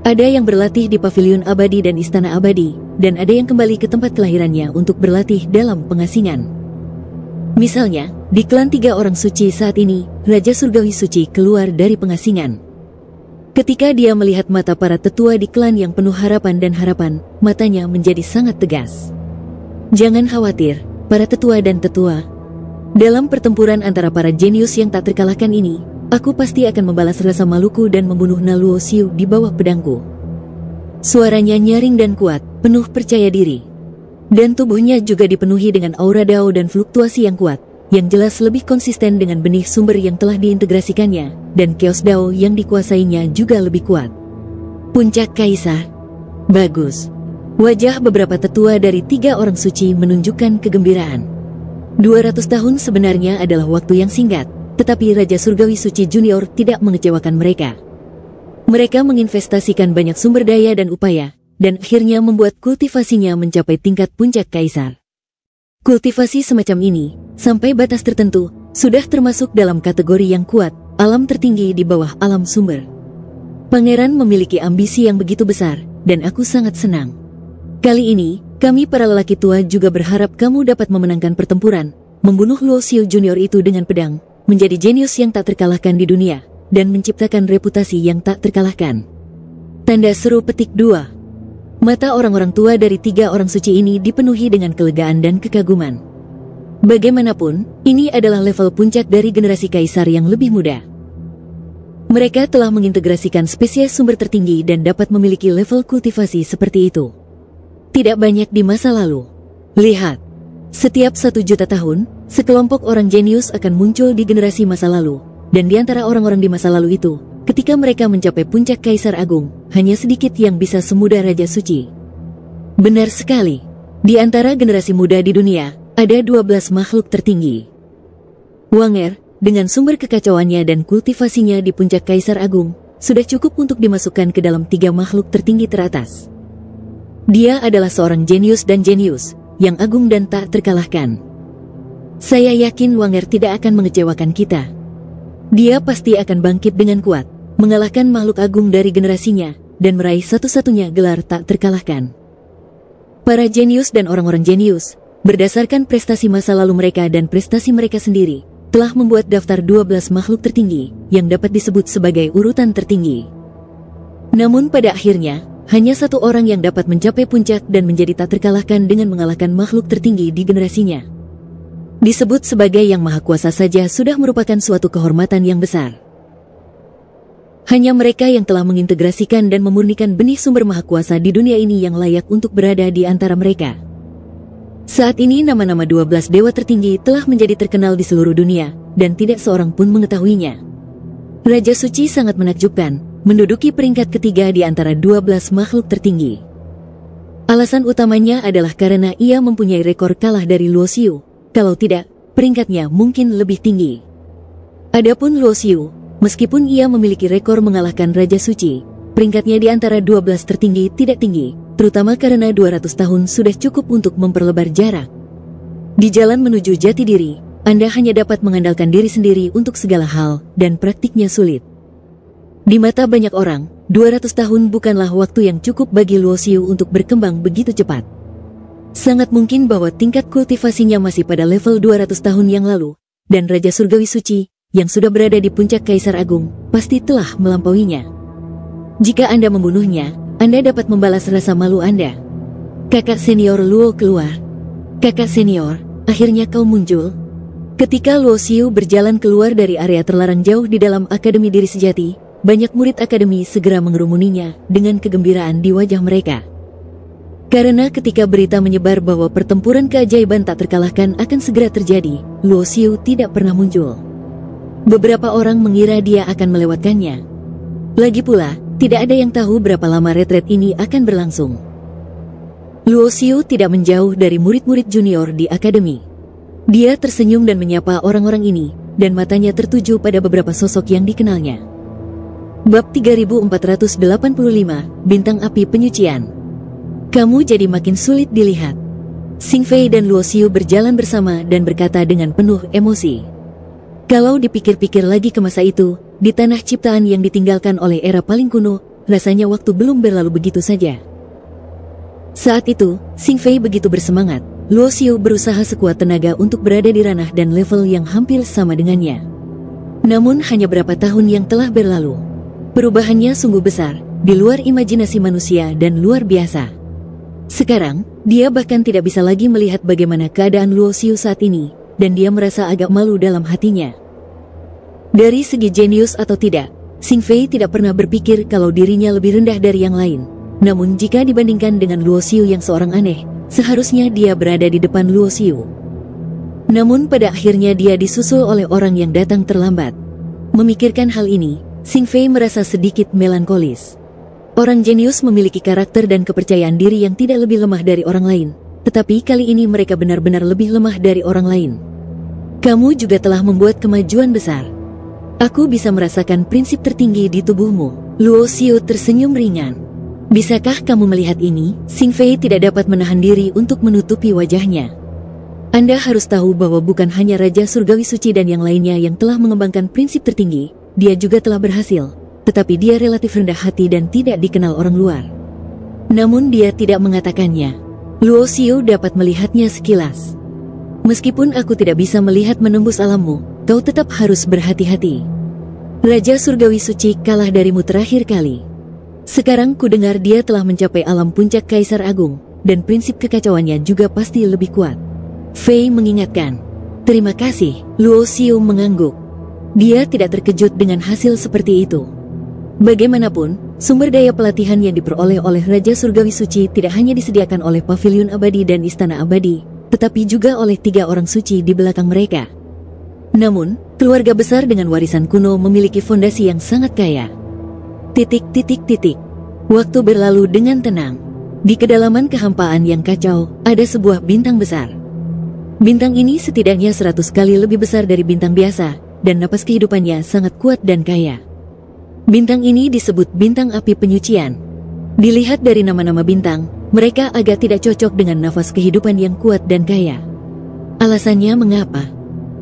Ada yang berlatih di pavilion abadi dan istana abadi, dan ada yang kembali ke tempat kelahirannya untuk berlatih dalam pengasingan. Misalnya, di klan 3 orang suci saat ini, Raja Surgawi Suci keluar dari pengasingan. Ketika dia melihat mata para tetua di klan yang penuh harapan dan harapan, matanya menjadi sangat tegas. Jangan khawatir, para tetua dan tetua. Dalam pertempuran antara para jenius yang tak terkalahkan ini, aku pasti akan membalas rasa maluku dan membunuh Luo Xiu di bawah pedangku. Suaranya nyaring dan kuat, penuh percaya diri. Dan tubuhnya juga dipenuhi dengan aura Dao dan fluktuasi yang kuat, yang jelas lebih konsisten dengan benih sumber yang telah diintegrasikannya, dan Chaos Dao yang dikuasainya juga lebih kuat. Puncak Kaisar. Bagus. Wajah beberapa tetua dari 3 orang suci menunjukkan kegembiraan. 200 tahun sebenarnya adalah waktu yang singkat, tetapi Raja Surgawi Suci Junior tidak mengecewakan mereka. Mereka menginvestasikan banyak sumber daya dan upaya, dan akhirnya membuat kultivasinya mencapai tingkat puncak kaisar. Kultivasi semacam ini, sampai batas tertentu, sudah termasuk dalam kategori yang kuat, alam tertinggi di bawah alam sumber. Pangeran memiliki ambisi yang begitu besar, dan aku sangat senang. Kali ini, kami para lelaki tua juga berharap kamu dapat memenangkan pertempuran, membunuh Luo Xiu Junior itu dengan pedang, menjadi jenius yang tak terkalahkan di dunia, dan menciptakan reputasi yang tak terkalahkan. Tanda seru petik 2. Mata orang-orang tua dari 3 orang suci ini dipenuhi dengan kelegaan dan kekaguman. Bagaimanapun, ini adalah level puncak dari generasi kaisar yang lebih muda. Mereka telah mengintegrasikan spesies sumber tertinggi dan dapat memiliki level kultivasi seperti itu. Tidak banyak di masa lalu. Lihat, setiap 1 juta tahun, sekelompok orang jenius akan muncul di generasi masa lalu, dan di antara orang-orang di masa lalu itu, ketika mereka mencapai puncak Kaisar Agung, hanya sedikit yang bisa semudah Raja Suci. Benar sekali. Di antara generasi muda di dunia, ada 12 makhluk tertinggi. Wang Er, dengan sumber kekacauannya dan kultivasinya di puncak Kaisar Agung, sudah cukup untuk dimasukkan ke dalam 3 makhluk tertinggi teratas. Dia adalah seorang jenius dan jenius, yang agung dan tak terkalahkan. Saya yakin Wang Er tidak akan mengecewakan kita. Dia pasti akan bangkit dengan kuat, mengalahkan makhluk agung dari generasinya, dan meraih satu-satunya gelar tak terkalahkan. Para jenius dan orang-orang jenius, berdasarkan prestasi masa lalu mereka dan prestasi mereka sendiri, telah membuat daftar 12 makhluk tertinggi, yang dapat disebut sebagai urutan tertinggi. Namun pada akhirnya, hanya 1 orang yang dapat mencapai puncak dan menjadi tak terkalahkan dengan mengalahkan makhluk tertinggi di generasinya. Disebut sebagai yang maha kuasa saja sudah merupakan suatu kehormatan yang besar. Hanya mereka yang telah mengintegrasikan dan memurnikan benih sumber maha kuasa di dunia ini yang layak untuk berada di antara mereka. Saat ini nama-nama 12 dewa tertinggi telah menjadi terkenal di seluruh dunia, dan tidak seorang pun mengetahuinya. Raja Suci sangat menakjubkan, menduduki peringkat ketiga di antara 12 makhluk tertinggi. Alasan utamanya adalah karena ia mempunyai rekor kalah dari Luo Xiu, kalau tidak, peringkatnya mungkin lebih tinggi. Adapun Luo Xiu, meskipun ia memiliki rekor mengalahkan Raja Suci, peringkatnya di antara 12 tertinggi tidak tinggi, terutama karena 200 tahun sudah cukup untuk memperlebar jarak. Di jalan menuju jati diri, Anda hanya dapat mengandalkan diri sendiri untuk segala hal, dan praktiknya sulit. Di mata banyak orang, 200 tahun bukanlah waktu yang cukup bagi Luo Xiu untuk berkembang begitu cepat. Sangat mungkin bahwa tingkat kultivasinya masih pada level 200 tahun yang lalu, dan Raja Surgawi Suci, yang sudah berada di puncak Kaisar Agung, pasti telah melampauinya. Jika Anda membunuhnya, Anda dapat membalas rasa malu Anda. Kakak senior Luo keluar. Kakak senior, akhirnya kau muncul. Ketika Luo Xiu berjalan keluar dari area terlarang jauh di dalam Akademi Diri Sejati, banyak murid akademi segera mengerumuninya dengan kegembiraan di wajah mereka. Karena ketika berita menyebar bahwa pertempuran keajaiban tak terkalahkan akan segera terjadi, Luo Xiu tidak pernah muncul. Beberapa orang mengira dia akan melewatkannya. Lagi pula, tidak ada yang tahu berapa lama retret ini akan berlangsung. Luo Xiu tidak menjauh dari murid-murid junior di akademi. Dia tersenyum dan menyapa orang-orang ini, dan matanya tertuju pada beberapa sosok yang dikenalnya. Bab 3485, Bintang Api Penyucian. Kamu jadi makin sulit dilihat. Xing Fei dan Luo Xiu berjalan bersama dan berkata dengan penuh emosi. Kalau dipikir-pikir lagi ke masa itu, di tanah ciptaan yang ditinggalkan oleh era paling kuno, rasanya waktu belum berlalu begitu saja. Saat itu, Xing Fei begitu bersemangat. Luo Xiu berusaha sekuat tenaga untuk berada di ranah dan level yang hampir sama dengannya. Namun hanya berapa tahun yang telah berlalu, perubahannya sungguh besar, di luar imajinasi manusia dan luar biasa. Sekarang, dia bahkan tidak bisa lagi melihat bagaimana keadaan Luo Xiu saat ini, dan dia merasa agak malu dalam hatinya. Dari segi jenius atau tidak, Xing Fei tidak pernah berpikir kalau dirinya lebih rendah dari yang lain. Namun jika dibandingkan dengan Luo Xiu yang seorang aneh, seharusnya dia berada di depan Luo Xiu. Namun pada akhirnya dia disusul oleh orang yang datang terlambat. Memikirkan hal ini, Xing Fei merasa sedikit melankolis. Orang jenius memiliki karakter dan kepercayaan diri yang tidak lebih lemah dari orang lain, tetapi kali ini mereka benar-benar lebih lemah dari orang lain. Kamu juga telah membuat kemajuan besar. Aku bisa merasakan prinsip tertinggi di tubuhmu. Luo Xiu tersenyum ringan. Bisakah kamu melihat ini? Xing Fei tidak dapat menahan diri untuk menutupi wajahnya. Anda harus tahu bahwa bukan hanya Raja Surgawi Suci dan yang lainnya yang telah mengembangkan prinsip tertinggi, dia juga telah berhasil, tetapi dia relatif rendah hati dan tidak dikenal orang luar. Namun dia tidak mengatakannya. Luo Xiu dapat melihatnya sekilas. Meskipun aku tidak bisa melihat menembus alammu, kau tetap harus berhati-hati. Raja Surgawi Suci kalah darimu terakhir kali. Sekarang ku dengar dia telah mencapai alam puncak Kaisar Agung, dan prinsip kekacauannya juga pasti lebih kuat. Fei mengingatkan. Terima kasih. Luo Xiu mengangguk. Dia tidak terkejut dengan hasil seperti itu. Bagaimanapun, sumber daya pelatihan yang diperoleh oleh Raja Surgawi Suci tidak hanya disediakan oleh Paviliun Abadi dan Istana Abadi, tetapi juga oleh 3 orang suci di belakang mereka. Namun, keluarga besar dengan warisan kuno memiliki fondasi yang sangat kaya. Waktu berlalu dengan tenang. Di kedalaman kehampaan yang kacau, ada sebuah bintang besar. Bintang ini setidaknya 100 kali lebih besar dari bintang biasa, dan napas kehidupannya sangat kuat dan kaya. Bintang ini disebut Bintang Api Penyucian. Dilihat dari nama-nama bintang, mereka agak tidak cocok dengan nafas kehidupan yang kuat dan kaya. Alasannya mengapa?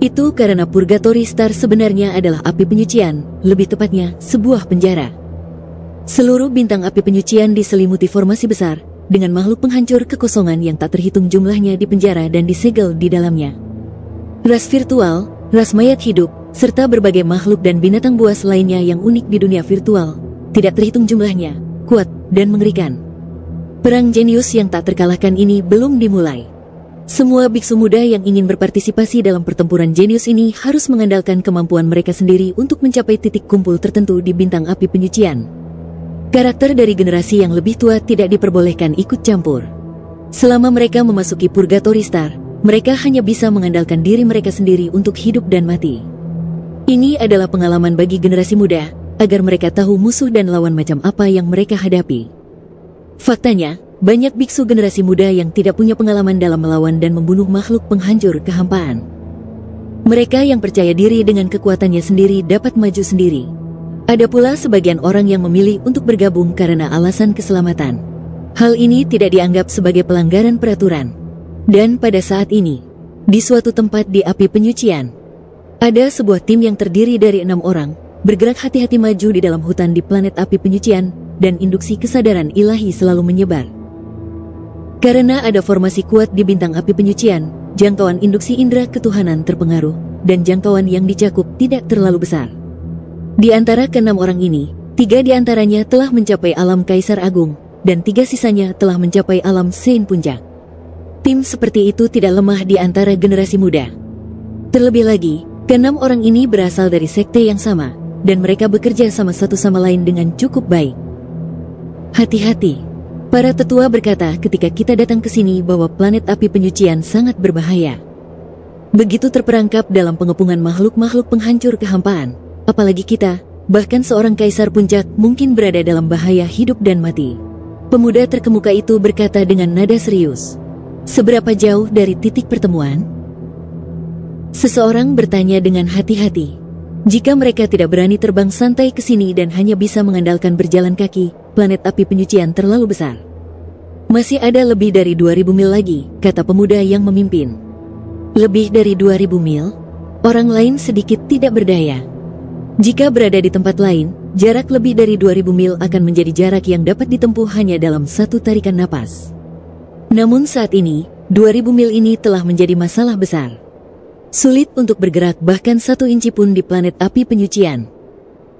Itu karena Purgatory Star sebenarnya adalah api penyucian, lebih tepatnya, sebuah penjara. Seluruh bintang api penyucian diselimuti formasi besar, dengan makhluk penghancur kekosongan yang tak terhitung jumlahnya di penjara dan disegel di dalamnya. Ras virtual, ras mayat hidup, serta berbagai makhluk dan binatang buas lainnya yang unik di dunia virtual, tidak terhitung jumlahnya, kuat, dan mengerikan. Perang jenius yang tak terkalahkan ini belum dimulai. Semua biksu muda yang ingin berpartisipasi dalam pertempuran jenius ini harus mengandalkan kemampuan mereka sendiri untuk mencapai titik kumpul tertentu di bintang api penyucian. Karakter dari generasi yang lebih tua tidak diperbolehkan ikut campur. Selama mereka memasuki Purgatory Star, mereka hanya bisa mengandalkan diri mereka sendiri untuk hidup dan mati. Ini adalah pengalaman bagi generasi muda, agar mereka tahu musuh dan lawan macam apa yang mereka hadapi. Faktanya, banyak biksu generasi muda yang tidak punya pengalaman dalam melawan dan membunuh makhluk penghancur kehampaan. Mereka yang percaya diri dengan kekuatannya sendiri dapat maju sendiri. Ada pula sebagian orang yang memilih untuk bergabung karena alasan keselamatan. Hal ini tidak dianggap sebagai pelanggaran peraturan. Dan pada saat ini, di suatu tempat di api penyucian, ada sebuah tim yang terdiri dari 6 orang, bergerak hati-hati maju di dalam hutan di planet api penyucian, dan induksi kesadaran ilahi selalu menyebar. Karena ada formasi kuat di bintang api penyucian, jangkauan induksi indera ketuhanan terpengaruh, dan jangkauan yang dicakup tidak terlalu besar. Di antara ke-6 orang ini, 3 di antaranya telah mencapai alam Kaisar Agung, dan 3 sisanya telah mencapai alam Sein Puncak. Tim seperti itu tidak lemah di antara generasi muda. Terlebih lagi, ke-6 orang ini berasal dari sekte yang sama, dan mereka bekerja sama satu sama lain dengan cukup baik. Hati-hati, para tetua berkata ketika kita datang ke sini bahwa planet api penyucian sangat berbahaya. Begitu terperangkap dalam pengepungan makhluk-makhluk penghancur kehampaan, apalagi kita, bahkan seorang kaisar puncak mungkin berada dalam bahaya hidup dan mati. Pemuda terkemuka itu berkata dengan nada serius. Seberapa jauh dari titik pertemuan? Seseorang bertanya dengan hati-hati. Jika mereka tidak berani terbang santai ke sini dan hanya bisa mengandalkan berjalan kaki, planet api penyucian terlalu besar. Masih ada lebih dari 2000 mil lagi, kata pemuda yang memimpin. Lebih dari 2000 mil? Orang lain sedikit tidak berdaya. Jika berada di tempat lain, jarak lebih dari 2000 mil akan menjadi jarak yang dapat ditempuh hanya dalam satu tarikan napas. Namun saat ini, 2000 mil ini telah menjadi masalah besar. Sulit untuk bergerak bahkan 1 inci pun di planet api penyucian.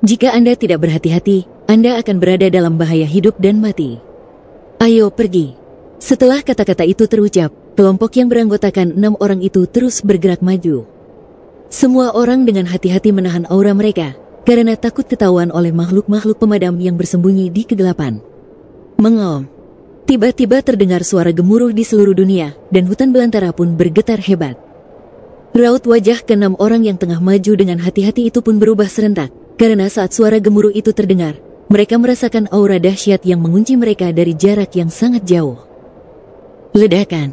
Jika Anda tidak berhati-hati, Anda akan berada dalam bahaya hidup dan mati. Ayo pergi. Setelah kata-kata itu terucap, kelompok yang beranggotakan 6 orang itu terus bergerak maju. Semua orang dengan hati-hati menahan aura mereka, karena takut ketahuan oleh makhluk-makhluk pemadam yang bersembunyi di kegelapan. Mengaum. Tiba-tiba terdengar suara gemuruh di seluruh dunia, dan hutan belantara pun bergetar hebat. Raut wajah ke-6 orang yang tengah maju dengan hati-hati itu pun berubah serentak, karena saat suara gemuruh itu terdengar, mereka merasakan aura dahsyat yang mengunci mereka dari jarak yang sangat jauh. Ledakan.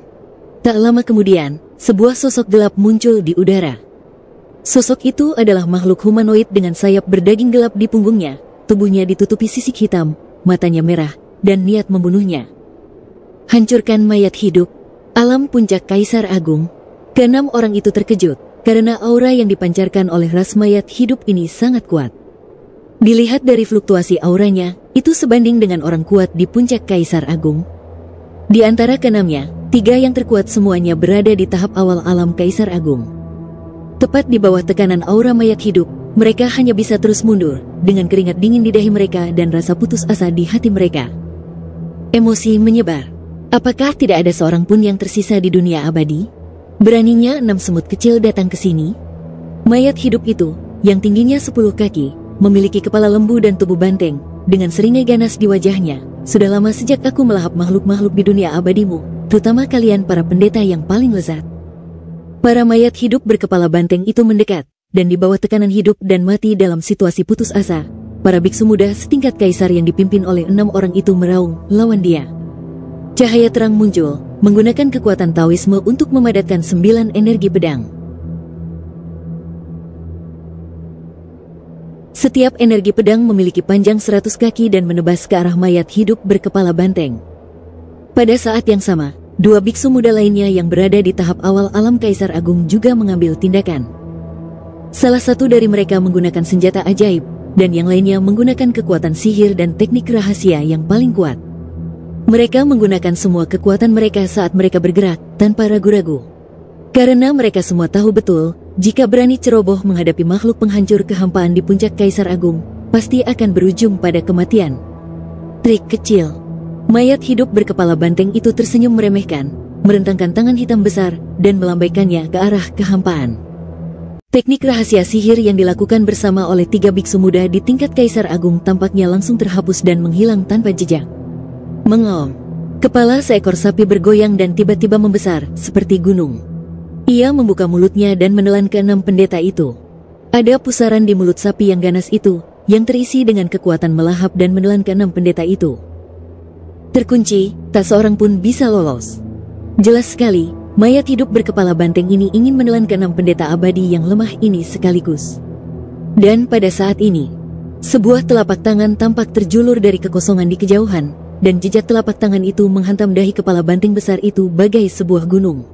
Tak lama kemudian, sebuah sosok gelap muncul di udara. Sosok itu adalah makhluk humanoid dengan sayap berdaging gelap di punggungnya, tubuhnya ditutupi sisik hitam, matanya merah, dan niat membunuhnya. Hancurkan mayat hidup, alam puncak Kaisar Agung. Ke-6 orang itu terkejut, karena aura yang dipancarkan oleh ras mayat hidup ini sangat kuat. Dilihat dari fluktuasi auranya, itu sebanding dengan orang kuat di puncak Kaisar Agung. Di antara ke-6-nya, 3 yang terkuat semuanya berada di tahap awal alam Kaisar Agung. Tepat di bawah tekanan aura mayat hidup, mereka hanya bisa terus mundur, dengan keringat dingin di dahi mereka dan rasa putus asa di hati mereka. Emosi menyebar. Apakah tidak ada seorang pun yang tersisa di dunia abadi? Beraninya 6 semut kecil datang ke sini. Mayat hidup itu, yang tingginya 10 kaki, memiliki kepala lembu dan tubuh banteng, dengan seringai ganas di wajahnya. Sudah lama sejak aku melahap makhluk-makhluk di dunia abadimu, terutama kalian para pendeta yang paling lezat. Para mayat hidup berkepala banteng itu mendekat, dan di bawah tekanan hidup dan mati dalam situasi putus asa, para biksu muda setingkat kaisar yang dipimpin oleh 6 orang itu meraung lawan dia. Cahaya terang muncul, menggunakan kekuatan Taoisme untuk memadatkan 9 energi pedang. Setiap energi pedang memiliki panjang 100 kaki dan menebas ke arah mayat hidup berkepala banteng. Pada saat yang sama, 2 biksu muda lainnya yang berada di tahap awal alam Kaisar Agung juga mengambil tindakan. Salah satu dari mereka menggunakan senjata ajaib, dan yang lainnya menggunakan kekuatan sihir dan teknik rahasia yang paling kuat. Mereka menggunakan semua kekuatan mereka saat mereka bergerak, tanpa ragu-ragu. Karena mereka semua tahu betul, jika berani ceroboh menghadapi makhluk penghancur kehampaan di puncak Kaisar Agung, pasti akan berujung pada kematian. Trik kecil. Mayat hidup berkepala banteng itu tersenyum meremehkan, merentangkan tangan hitam besar, dan melambaikannya ke arah kehampaan. Teknik rahasia sihir yang dilakukan bersama oleh 3 biksu muda di tingkat Kaisar Agung tampaknya langsung terhapus dan menghilang tanpa jejak. Mengaum. Kepala seekor sapi bergoyang dan tiba-tiba membesar, seperti gunung. Ia membuka mulutnya dan menelan ke-6 pendeta itu. Ada pusaran di mulut sapi yang ganas itu, yang terisi dengan kekuatan melahap dan menelan ke-6 pendeta itu. Terkunci, tak seorang pun bisa lolos. Jelas sekali, mayat hidup berkepala banteng ini ingin menelan ke-6 pendeta abadi yang lemah ini sekaligus. Dan pada saat ini, sebuah telapak tangan tampak terjulur dari kekosongan di kejauhan, dan jejak telapak tangan itu menghantam dahi kepala banteng besar itu bagai sebuah gunung.